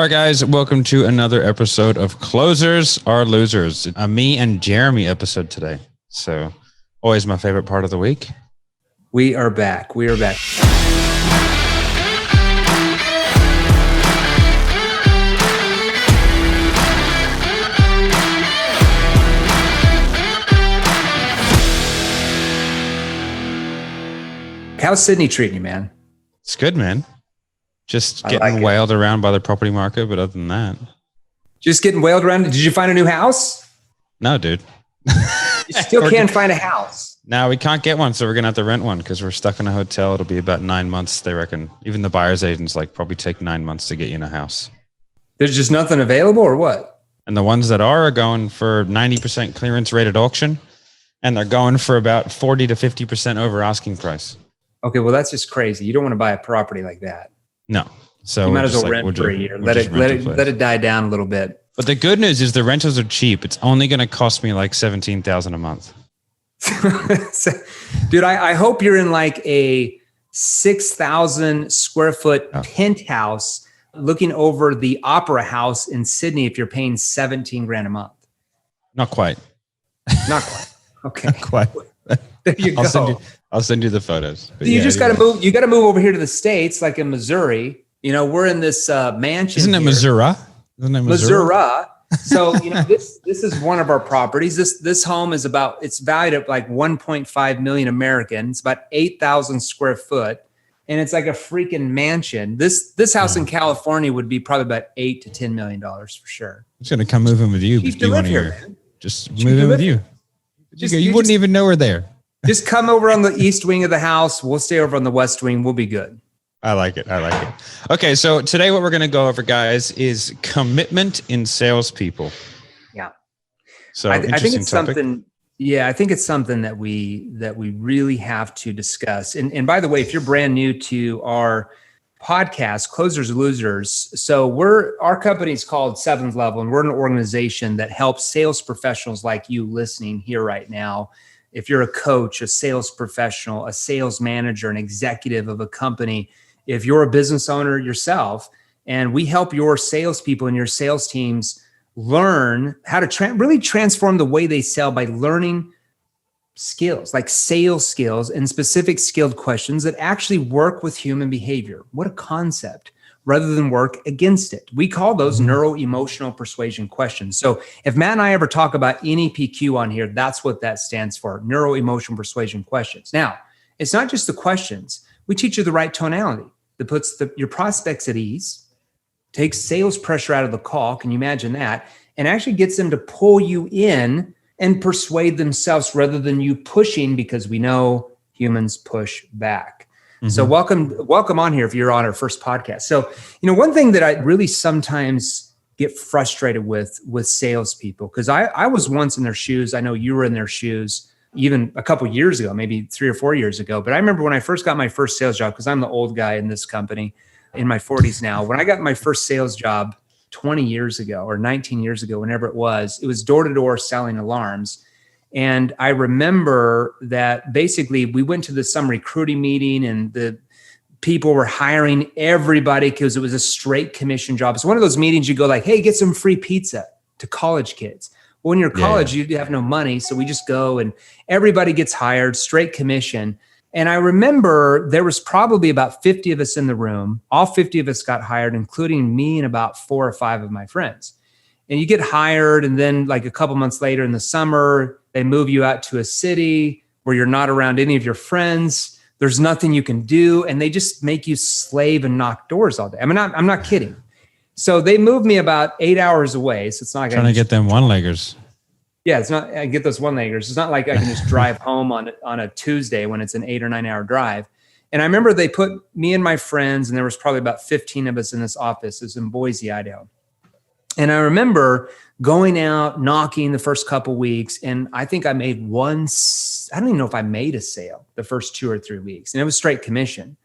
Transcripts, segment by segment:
All right, guys, welcome to another episode of Closers Are Losers. A me and Jeremy episode today. So always my favorite part of the week. We are back. How's Sydney treating you, man? It's good, man. Just getting whaled around by the property market, but other than that. Just getting whaled around. Did you find a new house? No, dude. You still can't find a house. No, we can't get one, so we're going to have to rent one because we're stuck in a hotel. It'll be about 9 months, they reckon. Even the buyer's agents probably take 9 months to get you in a house. There's just nothing available or what? And the ones that are going for 90% clearance rated auction, and they're going for about 40 to 50% over asking price. Okay, well, that's just crazy. You don't want to buy a property like that. No. So you might as well rent for a year. Let it die down a little bit. But the good news is the rentals are cheap. It's only going to cost me like $17,000 a month. Dude, I hope you're in like a 6,000 square foot penthouse looking over the Opera House in Sydney if you're paying 17 grand a month. Not quite. Not quite. Okay. Not quite. There you go. I'll send you the photos. But you just got to move. You got to move over here to the States, like in Missouri. You know, we're in this mansion. Isn't it Missouri? Missouri. So, this is one of our properties. This home is it's valued at like 1.5 million American. It's about 8,000 square foot. And it's like a freaking mansion. This house in California would be probably about $8 to $10 million for sure. I'm just going to come move in with you. Cheap to live here, man. Just move in with you. You wouldn't even know we're there. Just come over on the east wing of the house. We'll stay over on the west wing. We'll be good. I like it. Okay, so today what we're going to go over, guys, is commitment in salespeople. Yeah. So I think it's something. Yeah, I think it's something that we really have to discuss. And by the way, if you're brand new to our podcast, Closers Are Losers, so our company is called Seventh Level, and we're an organization that helps sales professionals like you listening here right now. If you're a coach, a sales professional, a sales manager, an executive of a company, if you're a business owner yourself, and we help your salespeople and your sales teams learn how to really transform the way they sell by learning skills, like sales skills and specific skilled questions that actually work with human behavior. What a concept, rather than work against it. We call those neuro-emotional persuasion questions. So if Matt and I ever talk about NEPQ on here, that's what that stands for, neuro-emotional persuasion questions. Now, it's not just the questions. We teach you the right tonality that puts your prospects at ease, takes sales pressure out of the call. Can you imagine that? And actually gets them to pull you in and persuade themselves rather than you pushing, because we know humans push back. So welcome on here if you're on our first podcast. So, one thing that I really sometimes get frustrated with salespeople, because I was once in their shoes. I know you were in their shoes even a couple of years ago, maybe 3 or 4 years ago. But I remember when I first got my first sales job, because I'm the old guy in this company in my 40s now. When I got my first sales job 20 years ago or 19 years ago, whenever it was door-to-door selling alarms. And I remember that basically we went to some recruiting meeting and the people were hiring everybody because it was a straight commission job. It's one of those meetings you go like, hey, get some free pizza to college kids. Well, when you're college, you have no money. So we just go and everybody gets hired, straight commission. And I remember there was probably about 50 of us in the room. All 50 of us got hired, including me and about 4 or 5 of my friends. And you get hired, and then like a couple months later in the summer, they move you out to a city where you're not around any of your friends. There's nothing you can do, and they just make you slave and knock doors all day. I mean, I'm not kidding. So they moved me about 8 hours away. So it's not like trying to get them one-leggers. Yeah, it's not. I get those one-leggers. It's not like I can just drive home on a Tuesday when it's an 8 or 9 hour drive. And I remember they put me and my friends, and there was probably about 15 of us in this office. It was in Boise, Idaho. And I remember going out, knocking the first couple weeks, and I think I made I don't even know if I made a sale the first 2 or 3 weeks, and it was straight commission.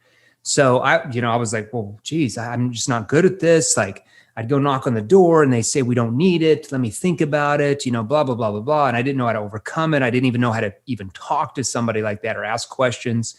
So I was like, well, geez, I'm just not good at this. Like I'd go knock on the door and they say, we don't need it. Let me think about it, blah, blah, blah, blah, blah. And I didn't know how to overcome it. I didn't even know how to even talk to somebody like that or ask questions.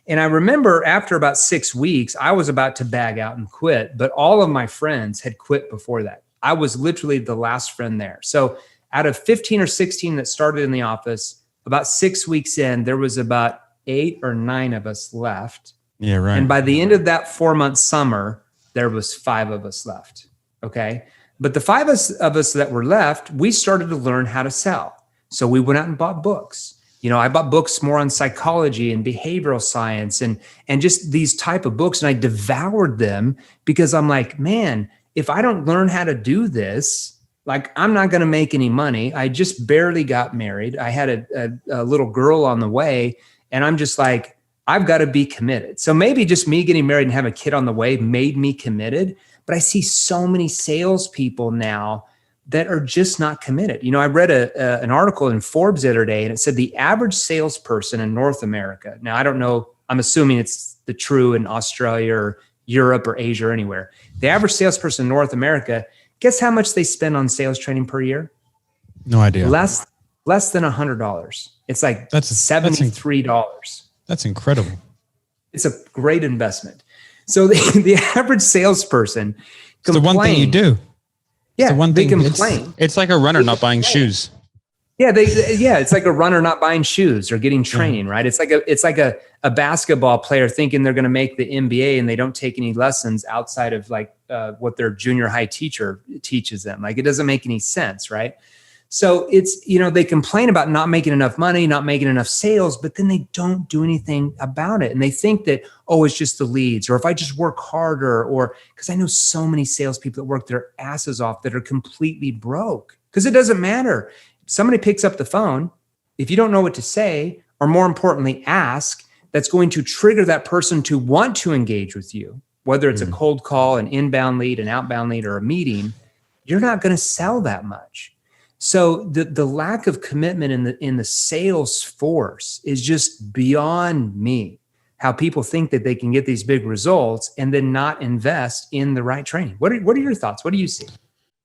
And I remember after about 6 weeks, I was about to bag out and quit, but all of my friends had quit before that. I was literally the last friend there. So out of 15 or 16 that started in the office, about 6 weeks in, there was about 8 or 9 of us left. Yeah, right. And by the end of that 4-month summer, there was 5 of us left. Okay. But the 5 of us that were left, we started to learn how to sell. So we went out and bought books. I bought books more on psychology and behavioral science and just these type of books. And I devoured them because I'm like, man, if I don't learn how to do this, like I'm not going to make any money. I just barely got married. I had a little girl on the way, and I'm just like, I've got to be committed. So maybe just me getting married and having a kid on the way made me committed. But I see so many salespeople now that are just not committed. I read an article in Forbes the other day, and it said the average salesperson in North America. Now, I don't know. I'm assuming it's the true in Australia or Europe or Asia or anywhere. The average salesperson in North America, guess how much they spend on sales training per year? No idea. Less than $100. It's like $73. That's incredible. It's a great investment. So the average salesperson It's the one thing you do. Yeah, the one they thing, complain. It's like a runner not buying shoes. Yeah, it's like a runner not buying shoes or getting training, right? It's like a basketball player thinking they're going to make the NBA and they don't take any lessons outside of like what their junior high teacher teaches them. Like it doesn't make any sense, right? So it's, they complain about not making enough money, not making enough sales, but then they don't do anything about it. And they think that, oh, it's just the leads, or if I just work harder, or because I know so many salespeople that work their asses off that are completely broke because it doesn't matter. Somebody picks up the phone. If you don't know what to say, or more importantly, ask, that's going to trigger that person to want to engage with you, whether it's a cold call, an inbound lead, an outbound lead, or a meeting, you're not going to sell that much. So the lack of commitment in the sales force is just beyond me. How people think that they can get these big results and then not invest in the right training. What are your thoughts? What do you see?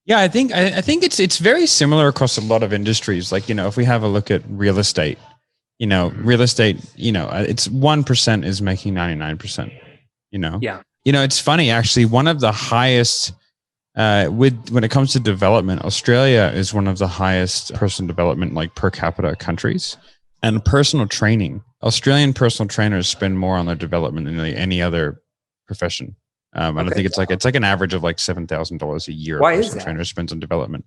Yeah, I think it's very similar across a lot of industries. Like, if we have a look at real estate, real estate, it's 1% is making 99%, Yeah. It's funny, actually, one of the highest, when it comes to development, Australia is one of the highest personal development, like per capita countries, and personal training. Australian personal trainers spend more on their development than any other profession. And I think it's like an average of like $7,000 a year. Why a is personal that? trainer spends on development.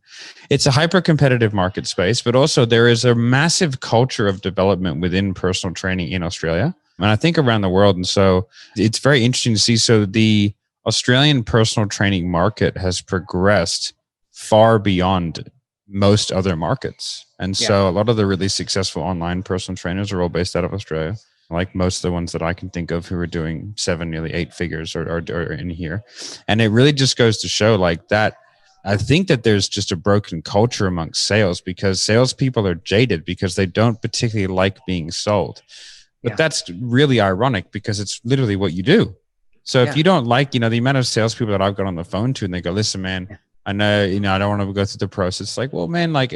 It's a hyper competitive market space, but also there is a massive culture of development within personal training in Australia, and I think around the world. And so it's very interesting to see. So the Australian personal training market has progressed far beyond most other markets. And so a lot of the really successful online personal trainers are all based out of Australia. Like most of the ones that I can think of who are doing 7, nearly 8 figures are in here. And it really just goes to show like that. I think that there's just a broken culture amongst sales because salespeople are jaded because they don't particularly like being sold. But that's really ironic because it's literally what you do. So if you don't like, the amount of salespeople that I've got on the phone to, and they go, listen, man, I know, I don't want to go through the process. It's like, well, man, like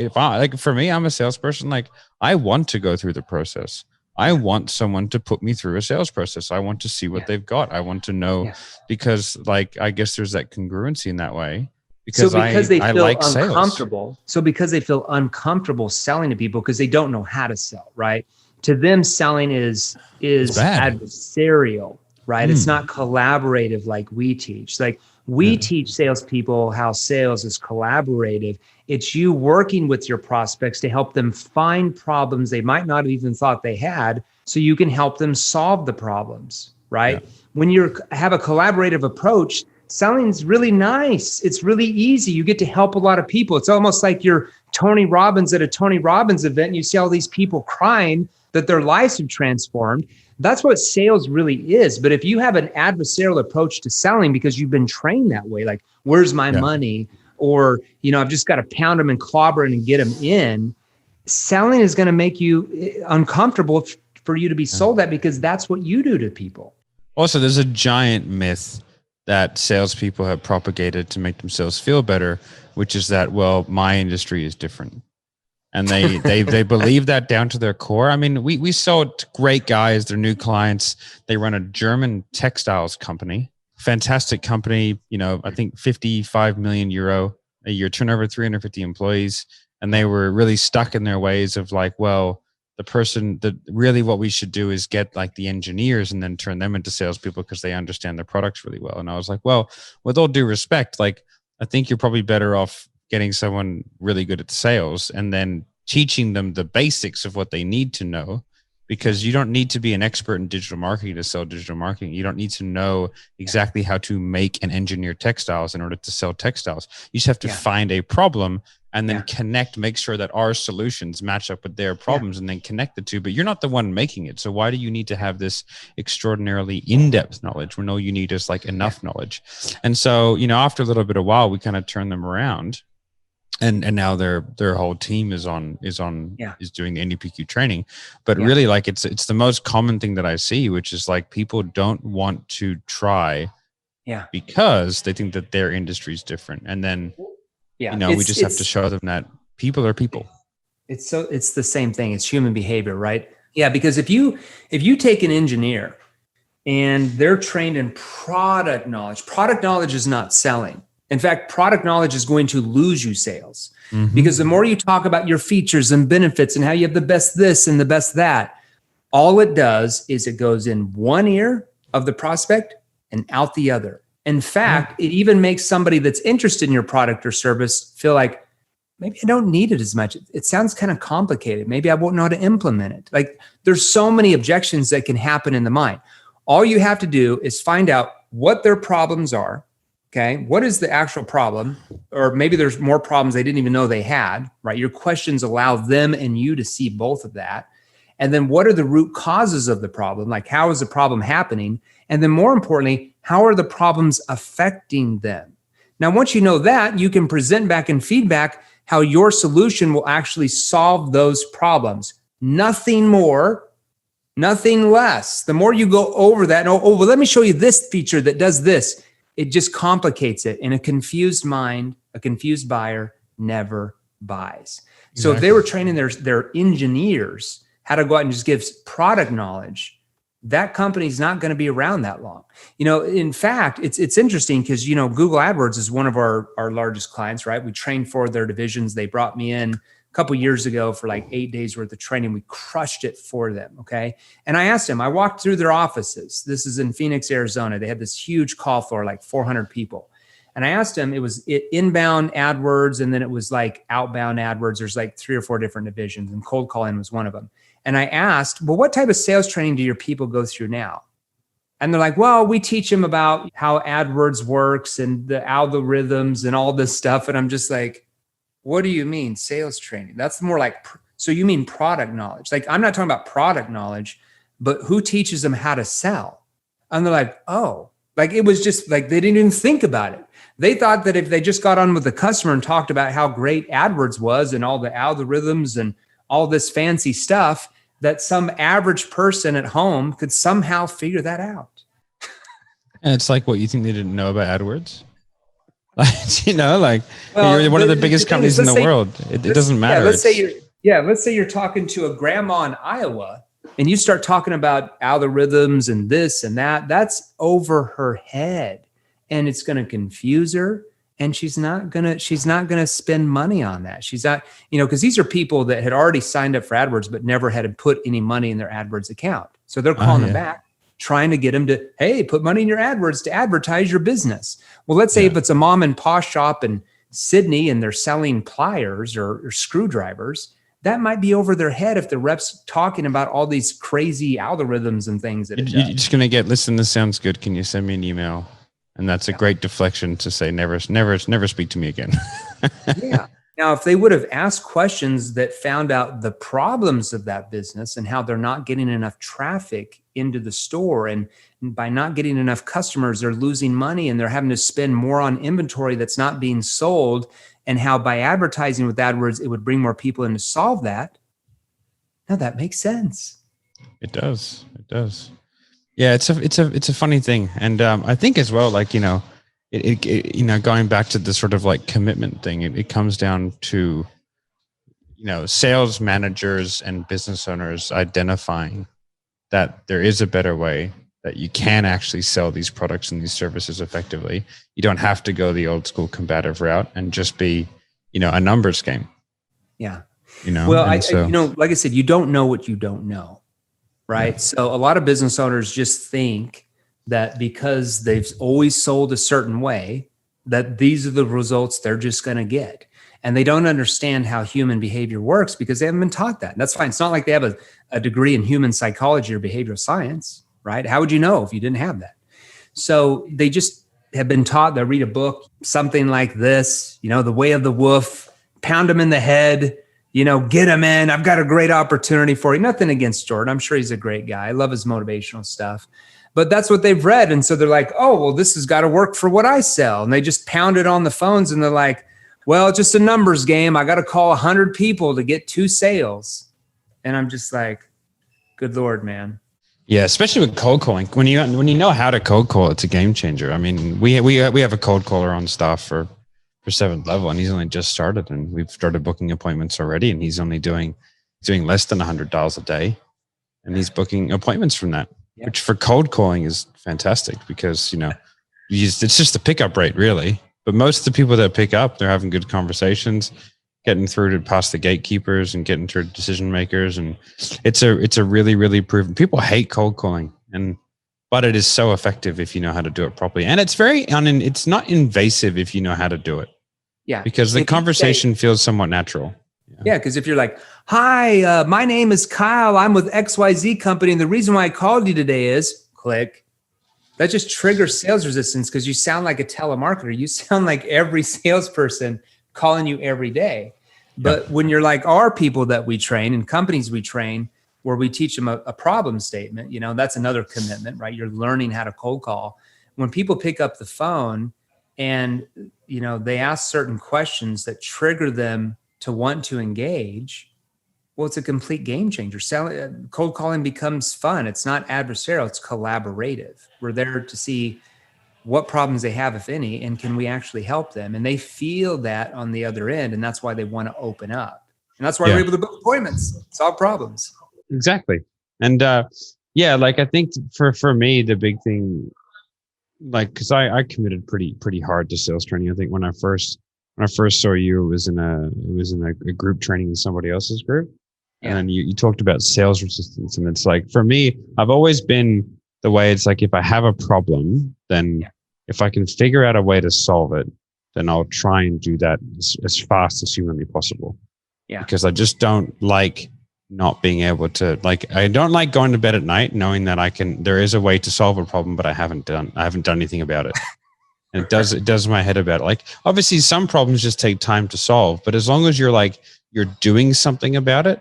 for me, I'm a salesperson. Like I want to go through the process. I want someone to put me through a sales process. I want to see what they've got. I want to know because like, I guess there's that congruency in that way because they feel like uncomfortable. Sales. So because they feel uncomfortable selling to people because they don't know how to sell, right? To them, selling is adversarial, right? It's not collaborative like we teach. Like we teach salespeople how sales is collaborative. It's you working with your prospects to help them find problems they might not have even thought they had, so you can help them solve the problems, right? Yeah. When you have a collaborative approach, selling's really nice. It's really easy. You get to help a lot of people. It's almost like you're Tony Robbins at a Tony Robbins event and you see all these people crying that their lives have transformed. That's what sales really is. But if you have an adversarial approach to selling because you've been trained that way, like, where's my money? Or, I've just got to pound them and clobber and get them in. Selling is going to make you uncomfortable for you to be sold at because that's what you do to people. Also, there's a giant myth that salespeople have propagated to make themselves feel better, which is that, well, my industry is different. And they believe that down to their core. I mean, we sold great guys, they're new clients. They run a German textiles company, fantastic company, I think 55 million euro a year turnover, 350 employees. And they were really stuck in their ways of like, well, really what we should do is get like the engineers and then turn them into salespeople because they understand their products really well. And I was like, well, with all due respect, like, I think you're probably better off getting someone really good at sales and then teaching them the basics of what they need to know, because you don't need to be an expert in digital marketing to sell digital marketing. You don't need to know exactly how to make and engineer textiles in order to sell textiles. You just have to find a problem and then make sure that our solutions match up with their problems and then connect the two. But you're not the one making it. So why do you need to have this extraordinarily in-depth knowledge when all you need is like enough knowledge? And so, after a little bit of while, we kind of turned them around. And now their whole team is doing the NDPQ training. But really, like, it's the most common thing that I see, which is like people don't want to try because they think that their industry is different. And then we just have to show them that people are people. It's the same thing. It's human behavior, right? Yeah, because if you take an engineer and they're trained in product knowledge is not selling. In fact, product knowledge is going to lose you sales, because the more you talk about your features and benefits and how you have the best this and the best that, all it does is it goes in one ear of the prospect and out the other. In fact, it even makes somebody that's interested in your product or service feel like, maybe I don't need it as much. It sounds kind of complicated. Maybe I won't know how to implement it. Like, there's so many objections that can happen in the mind. All you have to do is find out what their problems are. Okay, what is the actual problem? Or maybe there's more problems they didn't even know they had, right? Your questions allow them and you to see both of that. And then what are the root causes of the problem? Like, how is the problem happening? And then more importantly, how are the problems affecting them? Now, once you know that, you can present back in feedback how your solution will actually solve those problems. Nothing more, nothing less. The more you go over that, well, let me show you this feature that does this. It just complicates it. And a confused mind, a confused buyer never buys. Exactly. So if they were training their engineers how to go out and just give product knowledge, that company's not going to be around that long. In fact, it's interesting because, Google AdWords is one of our largest clients, right? We trained for their divisions. They brought me in a couple years ago for like 8 days worth of training. We crushed it for them. Okay. And I asked them, I walked through their offices. This is in Phoenix, Arizona. They had this huge call floor, like 400 people. And I asked them, it was inbound AdWords. And then it was like outbound AdWords. There's like 3 or 4 different divisions, and cold calling was one of them. And I asked, well, what type of sales training do your people go through now? And they're like, well, we teach them about how AdWords works and the algorithms and all this stuff. And I'm just like, what do you mean sales training? That's more like, so you mean product knowledge? Like, I'm not talking about product knowledge, but who teaches them how to sell? And they're like, oh, like it was just like, they didn't even think about it. They thought that if they just got on with the customer and talked about how great AdWords was and all the algorithms and all this fancy stuff, that some average person at home could somehow figure that out. And it's like, what, you think they didn't know about AdWords? You're one of the biggest companies in the world. It doesn't matter. Let's say you're talking to a grandma in Iowa and you start talking about algorithms and this and that. That's over her head, and it's going to confuse her. And she's not gonna spend money on that. She's not, because these are people that had already signed up for AdWords, but never had put any money in their AdWords account. So they're calling them back, trying to get them to, hey, put money in your AdWords to advertise your business. Well, let's say if it's a mom and pop shop in Sydney and they're selling pliers or screwdrivers, that might be over their head if the rep's talking about all these crazy algorithms and things that you're just gonna get. Listen, this sounds good. Can you send me an email? And that's a great deflection to say, never speak to me again. Yeah. Now, if they would have asked questions that found out the problems of that business and how they're not getting enough traffic into the store, and by not getting enough customers, they're losing money and they're having to spend more on inventory that's not being sold, and how by advertising with AdWords, it would bring more people in to solve that. Now that makes sense. It does. It does. Yeah, it's a funny thing, and I think as well, like going back to the sort of like commitment thing, it comes down to, sales managers and business owners identifying that there is a better way, that you can actually sell these products and these services effectively. You don't have to go the old school combative route and just be, a numbers game. Yeah. Well, like I said, you don't know what you don't know, right? Yeah. So a lot of business owners just think that because they've always sold a certain way, that these are the results they're just going to get. And they don't understand how human behavior works because they haven't been taught that. And that's fine. It's not like they have a degree in human psychology or behavioral science, right? How would you know if you didn't have that? So they just have been taught. They read a book, something like this, The Way of the Wolf, pound them in the head, get him in. I've got a great opportunity for you. Nothing against Jordan. I'm sure he's a great guy. I love his motivational stuff. But that's what they've read. And so they're like, oh, well, this has got to work for what I sell. And they just pound it on the phones and they're like, well, it's just a numbers game. I got to call 100 people to get 2 sales. And I'm just like, good Lord, man. Yeah, especially with cold calling. When you know how to cold call, it's a game changer. I mean, we have a cold caller on staff for 7th level, and he's only just started, and we've started booking appointments already, and he's only doing less than $100 a day, and he's booking appointments from that, which for cold calling is fantastic because it's just the pickup rate really. But most of the people that pick up, they're having good conversations, getting through to past the gatekeepers and getting through decision makers, and it's a really, really proven. People hate cold calling, but it is so effective if you know how to do it properly, and it's it's not invasive if you know how to do it. Yeah, because the conversation feels somewhat natural. Yeah, because if you're like, hi, my name is Kyle. I'm with XYZ company, and the reason why I called you today is click. That just triggers sales resistance because you sound like a telemarketer. You sound like every salesperson calling you every day. But when you're like our people that we train and companies we train, where we teach them a problem statement, that's another commitment, right? You're learning how to cold call. When people pick up the phone and, they ask certain questions that trigger them to want to engage, well, it's a complete game changer. Cold calling becomes fun. It's not adversarial, it's collaborative. We're there to see what problems they have, if any, and can we actually help them? And they feel that on the other end, and that's why they want to open up. And that's why we're able to book appointments, solve problems. Exactly. And I think for me, the big thing, because I committed pretty hard to sales training. I think when I first saw you, it was in a group training in somebody else's group. And then you talked about sales resistance. And it's like, for me, I've always been the way it's like, if I have a problem, then if I can figure out a way to solve it, then I'll try and do that as fast as humanly possible. Yeah. Because I just don't like not being able to, I don't like going to bed at night knowing that there is a way to solve a problem, but I haven't done anything about it. And it does my head about it. Obviously some problems just take time to solve, but as long as you're doing something about it,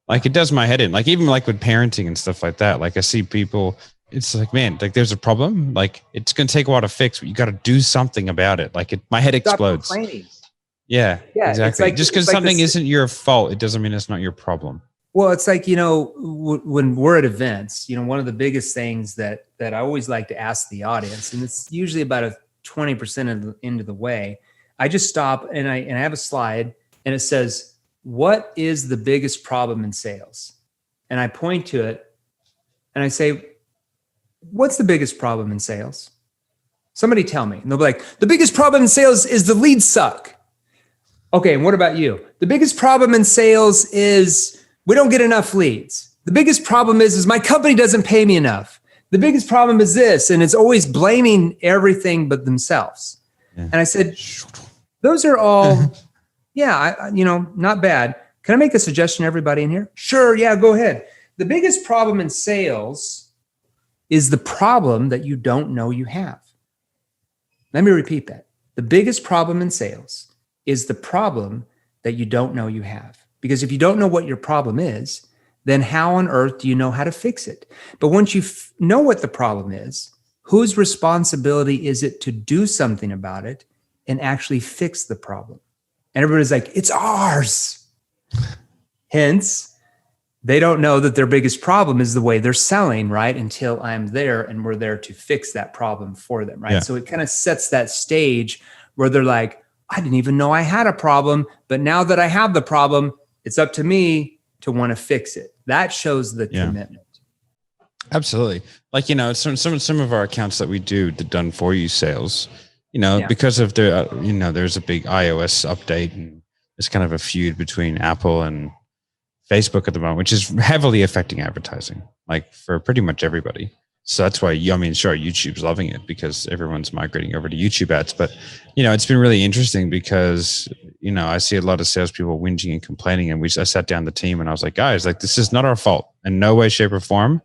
it does my head in. Even with parenting and stuff like that, I see people, it's man, there's a problem. It's going to take a while to fix, but you got to do something about it. My head explodes. Stop complaining. Yeah, exactly. Just because something isn't your fault, it doesn't mean it's not your problem. Well, it's when we're at events, one of the biggest things that I always like to ask the audience, and it's usually about 20% into the way, I just stop and I have a slide and it says, what is the biggest problem in sales? And I point to it and I say, what's the biggest problem in sales? Somebody tell me. And they'll be like, the biggest problem in sales is the leads suck. Okay, and what about you? The biggest problem in sales is we don't get enough leads. The biggest problem is my company doesn't pay me enough. The biggest problem is this, and it's always blaming everything but themselves. Yeah. And I said, those are all, not bad. Can I make a suggestion, everybody in here? Sure, yeah, go ahead. The biggest problem in sales is the problem that you don't know you have. Let me repeat that. The biggest problem in sales is the problem that you don't know you have. Because if you don't know what your problem is, then how on earth do you know how to fix it? But once you know what the problem is, whose responsibility is it to do something about it and actually fix the problem? And everybody's like, it's ours. Hence, they don't know that their biggest problem is the way they're selling, right? Until I'm there and we're there to fix that problem for them, right? Yeah. So it kind of sets that stage where they're like, I didn't even know I had a problem, but now that I have the problem, It's up to me to want to fix it. That shows the commitment. Absolutely. Like, some of our accounts that we do the done for you sales, because of the, there's a big iOS update, and there's kind of a feud between Apple and Facebook at the moment, which is heavily affecting advertising, like for pretty much everybody. So that's why, sure, YouTube's loving it because everyone's migrating over to YouTube ads. But, it's been really interesting because, I see a lot of salespeople whinging and complaining. And I sat down the team and I was like, guys, like, this is not our fault in no way, shape, or form,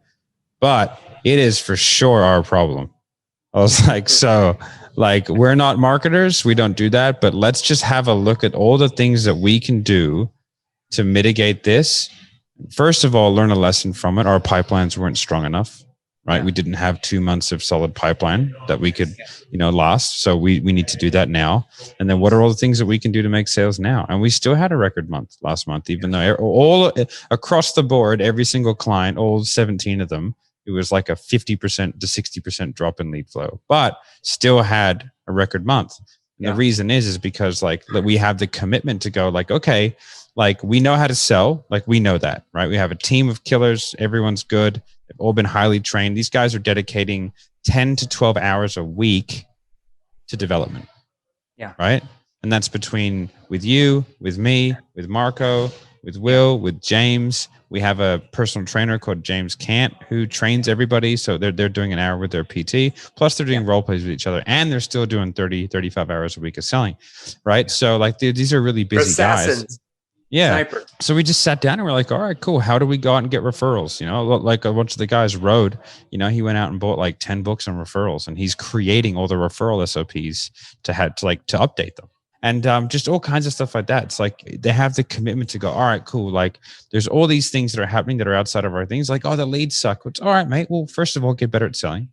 but it is for sure our problem. I was like, so like, we're not marketers. We don't do that. But let's just have a look at all the things that we can do to mitigate this. First of all, learn a lesson from it. Our pipelines weren't strong enough. Right. Yeah. We didn't have 2 months of solid pipeline that we could, last. So we need to do that now. And then what are all the things that we can do to make sales now? And we still had a record month last month, even though all across the board, every single client, all 17 of them, it was like a 50% to 60% drop in lead flow, but still had a record month. And the reason is because like we have the commitment to go like, okay, like we know how to sell, like we know that, right? We have a team of killers. Everyone's good. They've all been highly trained. These guys are dedicating 10 to 12 hours a week to development. Yeah. Right. And that's with you, with me, with Marco, with Will, with James. We have a personal trainer called James Cant who trains everybody. So they're doing an hour with their PT, plus they're doing role plays with each other, and they're still doing 30, 35 hours a week of selling. Right. So like these are really busy guys. Yeah. Sniper. So we just sat down and we're like, all right, cool. How do we go out and get referrals? Like a bunch of the guys Rode, he went out and bought like 10 books on referrals, and he's creating all the referral SOPs to update them. And just all kinds of stuff like that. It's like they have the commitment to go, all right, cool. Like there's all these things that are happening that are outside of our things. Like, oh, the leads suck. It's all right, mate. Well, first of all, get better at selling.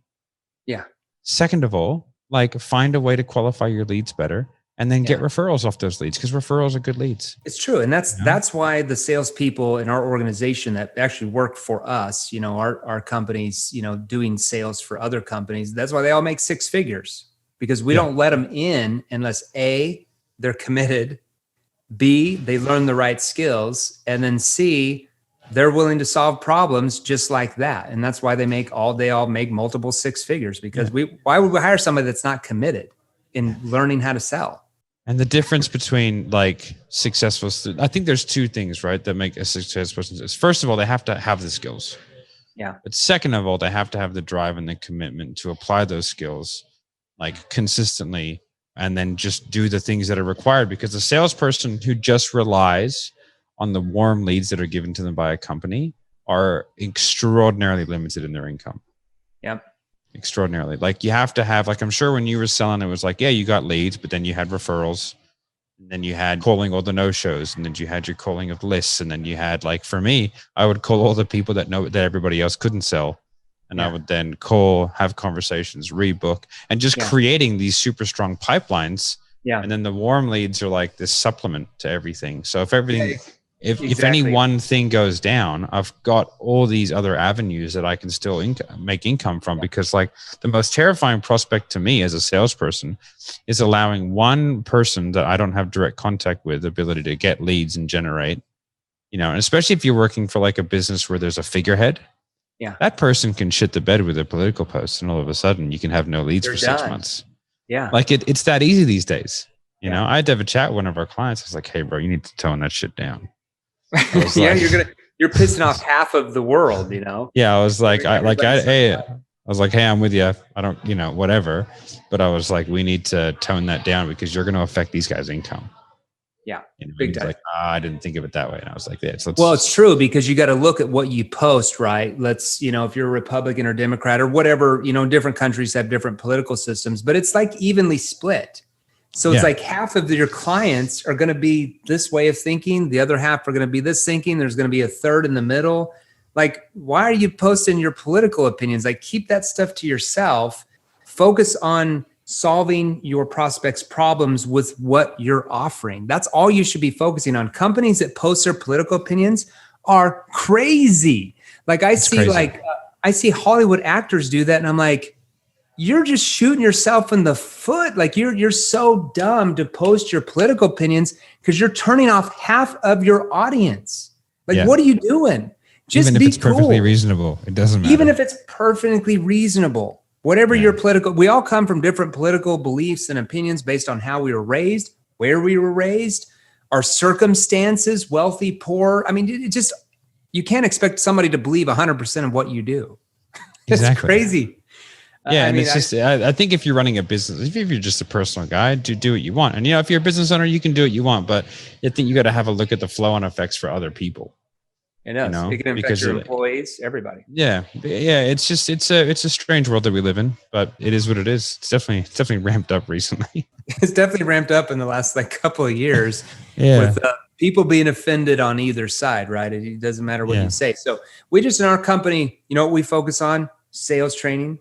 Yeah. Second of all, like find a way to qualify your leads better. And then get referrals off those leads, because referrals are good leads. It's true. And that's why the salespeople in our organization that actually work for us, our companies, doing sales for other companies, that's why they all make 6 figures, because we don't let them in unless A, they're committed, B, they learn the right skills, and then C, they're willing to solve problems just like that. And that's why they all make multiple 6 figures, because why would we hire somebody that's not committed in learning how to sell? And the difference between like successful, I think there's 2 things, right, that make a successful person. First of all, they have to have the skills. Yeah. But second of all, they have to have the drive and the commitment to apply those skills like consistently, and then just do the things that are required, because a salesperson who just relies on the warm leads that are given to them by a company are extraordinarily limited in their income. Yep. Extraordinarily. Like you have to have, like, I'm sure when you were selling, it was like, yeah, you got leads, but then you had referrals, and then you had calling all the no-shows, and then you had your calling of lists. And then you had, like, for me, I would call all the people that everybody else couldn't sell. And I would then call, have conversations, rebook, and just creating these super strong pipelines. Yeah. And then the warm leads are like this supplement to everything. So if everything, if any one thing goes down, I've got all these other avenues that I can still make income from, because like the most terrifying prospect to me as a salesperson is allowing one person that I don't have direct contact with the ability to get leads and generate, and especially if you're working for like a business where there's a figurehead. Yeah, that person can shit the bed with a political post, and all of a sudden you can have no leads for 6 months. Yeah, like it's that easy these days. You know, I had to have a chat with one of our clients. I was like, "Hey, bro, you need to tone that shit down." Yeah, you're pissing off half of the world. Yeah, I was like, hey, I'm with you. I don't, whatever. But I was like, we need to tone that down, because you're going to affect these guys' income. Yeah, big time. Like, I didn't think of it that way. And I was like, well, it's true, because you got to look at what you post, right? Let's, if you're a Republican or Democrat or whatever, different countries have different political systems, but it's like evenly split. So it's like half of your clients are going to be this way of thinking. The other half are going to be this thinking. There's going to be a third in the middle. Like, why are you posting your political opinions? Like, keep that stuff to yourself. Focus on solving your prospects' problems with what you're offering. That's all you should be focusing on. Companies that post their political opinions are crazy. Like I see Hollywood actors do that, and I'm like, you're just shooting yourself in the foot. Like you're so dumb to post your political opinions because you're turning off half of your audience. Like, what are you doing? Just even if be it's perfectly reasonable, it doesn't matter. Even if it's perfectly reasonable, whatever your political, we all come from different political beliefs and opinions based on how we were raised, where we were raised, our circumstances, wealthy, poor. I mean, it just, you can't expect somebody to believe 100% of what you do. It's crazy. Yeah. And it's just, I think if you're running a business, if you're just a personal guy, do what you want. And, if you're a business owner, you can do what you want, but I think you got to have a look at the flow on effects for other people. It does. It can affect your employees, everybody. Yeah. It's just, it's a strange world that we live in, but it is what it is. It's definitely ramped up recently. It's definitely ramped up in the last couple of years with people being offended on either side, right? It doesn't matter what you say. So we just, in our company, what we focus on? Sales training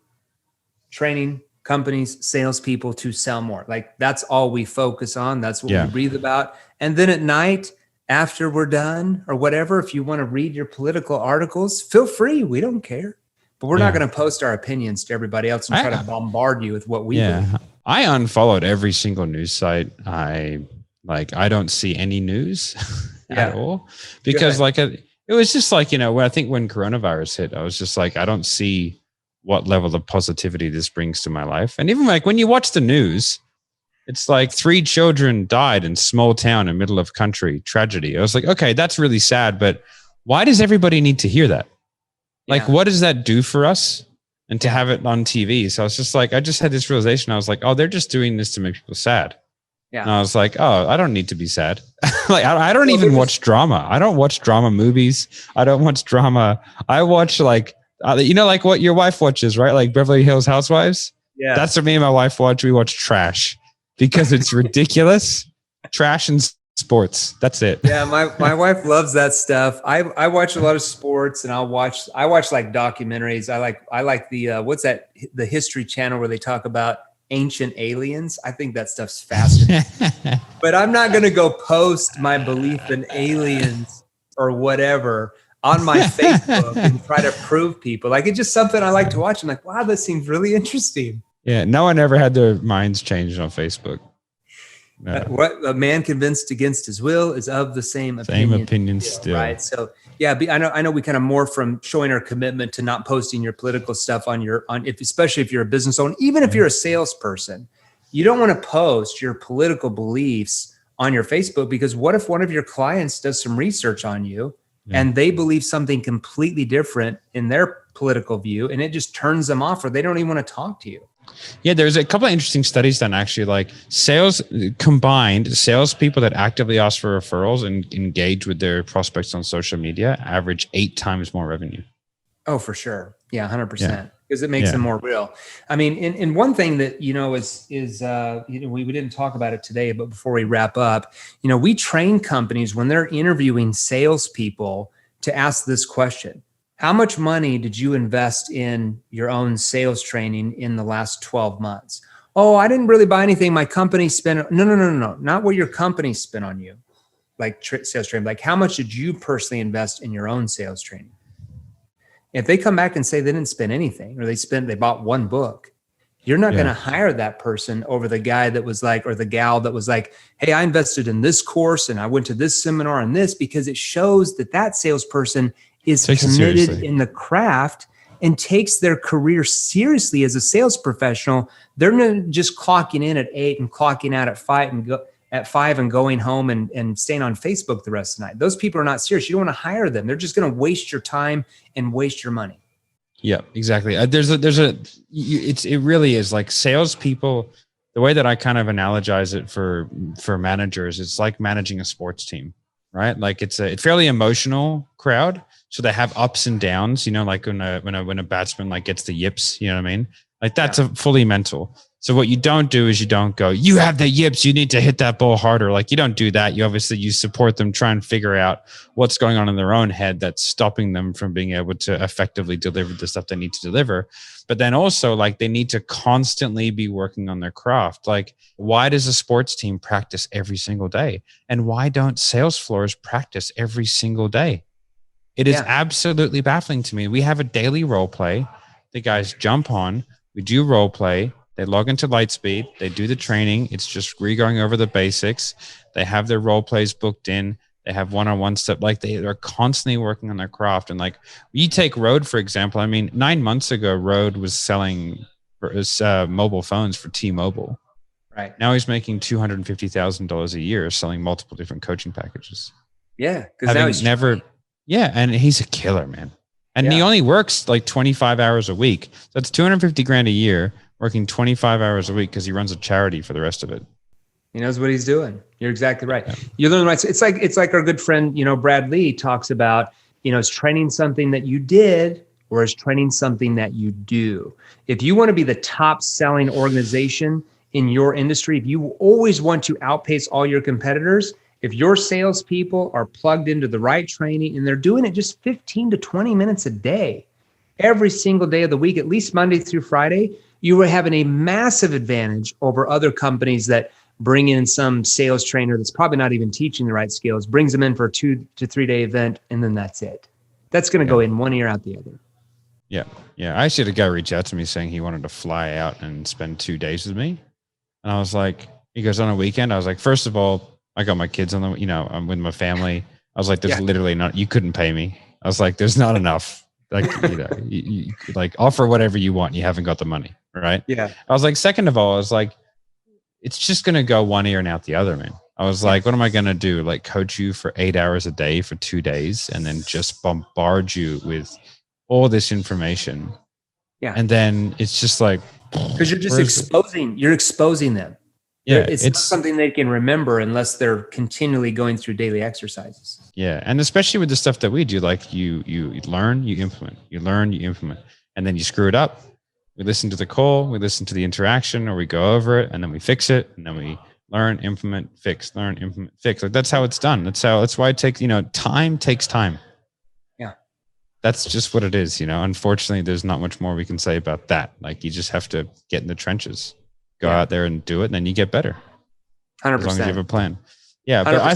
companies, salespeople to sell more. Like that's all we focus on. That's what we breathe about. And then at night, after we're done or whatever, if you want to read your political articles, feel free. We don't care. But we're not going to post our opinions to everybody else and try to bombard you with what we believe. I unfollowed every single news site. I don't see any news at all because it was just when I think when coronavirus hit, I was just like, I don't see what level of positivity this brings to my life. And even when you watch the news, it's like 3 children died in small town in middle of country tragedy. I was like, okay, that's really sad, but why does everybody need to hear that? Like, what does that do for us? And to have it on TV. So I was just like, I just had this realization. I was like, oh, they're just doing this to make people sad. Yeah. And I was like, oh, I don't need to be sad. I don't even watch drama. I don't watch drama movies. I don't watch drama. I watch what your wife watches, right? Like Beverly Hills Housewives. Yeah. That's what me and my wife watch. We watch trash because it's ridiculous. Trash and sports. That's it. Yeah. My wife loves that stuff. I watch a lot of sports and I watch like documentaries. I like the, what's that? The History Channel where they talk about ancient aliens. I think that stuff's fascinating, but I'm not going to go post my belief in aliens or whatever on my Facebook and try to prove people. Like, it's just something I like to watch. I'm like, wow, this seems really interesting. Yeah. No one ever had their minds changed on Facebook. No. What a man convinced against his will is of the same opinion still. Right. So I know we kind of morph from showing our commitment to not posting your political stuff especially if you're a business owner, even if you're a salesperson, you don't want to post your political beliefs on your Facebook, because what if one of your clients does some research on you and they believe something completely different in their political view and it just turns them off, or they don't even want to talk to you? Yeah, there's a couple of interesting studies done actually, like salespeople that actively ask for referrals and engage with their prospects on social media average 8 times more revenue. Oh, for sure. Yeah, 100%. Because it makes them more real. I mean, and one thing that, we didn't talk about it today, but before we wrap up, we train companies when they're interviewing salespeople to ask this question: how much money did you invest in your own sales training in the last 12 months? Oh, I didn't really buy anything. My company spent. No. Not what your company spent on you, like sales training. Like, how much did you personally invest in your own sales training? If they come back and say they didn't spend anything, or they bought 1 book, you're not going to hire that person over the guy that was like, or the gal that was like, hey, I invested in this course and I went to this seminar on this, because it shows that salesperson is committed in the craft and takes their career seriously as a sales professional. They're not just clocking in at 8 and clocking out at 5 and going home and staying on Facebook the rest of the night. Those people are not serious. You don't want to hire them. They're just going to waste your time and waste your money. Yeah, exactly. It really is like salespeople. The way that I kind of analogize it for managers, it's like managing a sports team, right? Like it's a fairly emotional crowd. So they have ups and downs, like when a batsman like gets the yips, you know what I mean? Like that's a fully mental. So what you don't do is you don't go, you have the yips, you need to hit that ball harder. Like you don't do that. You support them, try and figure out what's going on in their own head that's stopping them from being able to effectively deliver the stuff they need to deliver. But then also like they need to constantly be working on their craft. Like, why does a sports team practice every single day? And why don't sales floors practice every single day? It is absolutely baffling to me. We have a daily role play. The guys jump on. We do role play. They log into Lightspeed. They do the training. It's just re-going over the basics. They have their role plays booked in. They have one-on-one stuff. Like they're constantly working on their craft. And like you take Rode, for example. I mean, 9 months ago, Rode was selling mobile phones for T-Mobile. Right. Now he's making $250,000 a year selling multiple different coaching packages. Yeah. Because now he's and he's a killer, man. And he only works like 25 hours a week. So that's $250,000 a year, working 25 hours a week because he runs a charity for the rest of it. He knows what he's doing. You're exactly right. You learn right. It's like our good friend, Brad Lee talks about, is training something that you did or is training something that you do. If you want to be the top selling organization in your industry, if you always want to outpace all your competitors, if your salespeople are plugged into the right training and they're doing it just 15 to 20 minutes a day, every single day of the week, at least Monday through Friday, you are having a massive advantage over other companies that bring in some sales trainer that's probably not even teaching the right skills, brings them in for a 2 to 3 day event, and then that's it. That's going to go in one ear out the other. Yeah. I actually had a guy reach out to me saying he wanted to fly out and spend 2 days with me. And I was like, he goes, on a weekend? I was like, first of all, I got my kids on I'm with my family. I was like, there's literally not, you couldn't pay me. I was like, there's not enough. Like, you like offer whatever you want. You haven't got the money. Right. Yeah. I was like, second of all, I was like, it's just going to go one ear and out the other, man. I was like, what am I going to do? Like coach you for 8 hours a day for 2 days and then just bombard you with all this information. Yeah. And then it's just like, because you're just exposing them. Yeah. It's not something they can remember unless they're continually going through daily exercises. Yeah. And especially with the stuff that we do, like you learn, you implement, and then you screw it up. We listen to the call, we listen to the interaction, or we go over it and then we fix it. And then we learn, implement, fix, learn, implement, fix. Like that's how it's done. That's why it takes, time takes time. Yeah. That's just what it is. Unfortunately, there's not much more we can say about that. Like you just have to get in the trenches, go out there and do it. And then you get better. 100%. As long as you have a plan. Yeah. But 100%. I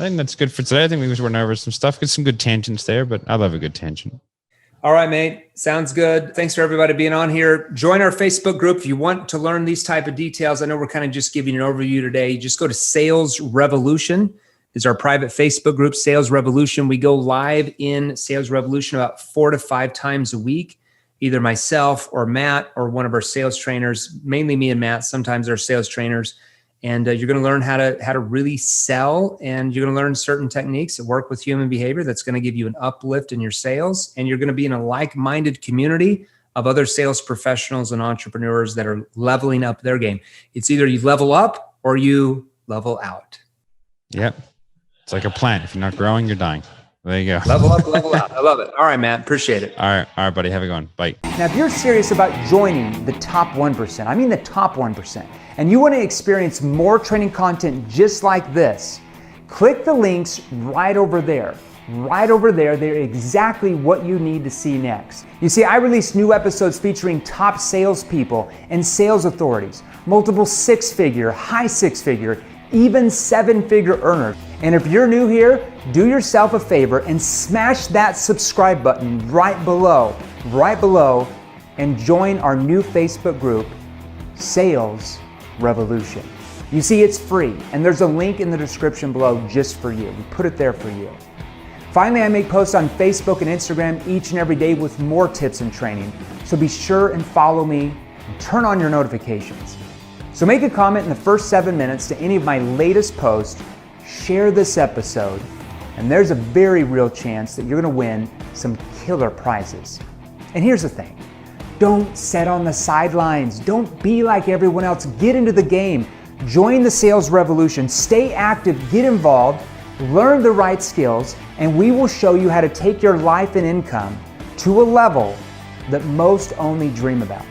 think that's good for today. I think we just went over some stuff, get some good tangents there, but I love a good tangent. All right, mate. Sounds good. Thanks for everybody being on here. Join our Facebook group if you want to learn these type of details. I know we're kind of just giving an overview today. Just go to Sales Revolution. Is our private Facebook group, Sales Revolution. We go live in Sales Revolution about 4 to 5 times a week. Either myself or Matt or one of our sales trainers, mainly me and Matt. Sometimes our sales trainers. And you're going to learn how to really sell, and you're going to learn certain techniques that work with human behavior that's going to give you an uplift in your sales. And you're going to be in a like-minded community of other sales professionals and entrepreneurs that are leveling up their game. It's either you level up or you level out. Yep. It's like a plant. If you're not growing, you're dying. There you go. Level up, level out. I love it. All right, Matt. Appreciate it. All right, buddy. Have a good one. Bye. Now, if you're serious about joining the top 1%, I mean the top 1%, and you want to experience more training content just like this, click the links right over there. Right over there, they're exactly what you need to see next. You see, I release new episodes featuring top salespeople and sales authorities, multiple 6-figure, high 6-figure, even 7-figure earners. And if you're new here, do yourself a favor and smash that subscribe button right below, and join our new Facebook group, Sales Revolution. You see, it's free, and there's a link in the description below just for you. We put it there for you. Finally, I make posts on Facebook and Instagram each and every day with more tips and training, so be sure and follow me and turn on your notifications. So make a comment in the first 7 minutes to any of my latest posts, share this episode, and there's a very real chance that you're going to win some killer prizes. And here's the thing. Don't sit on the sidelines. Don't be like everyone else. Get into the game. Join the sales revolution. Stay active. Get involved. Learn the right skills, and we will show you how to take your life and income to a level that most only dream about.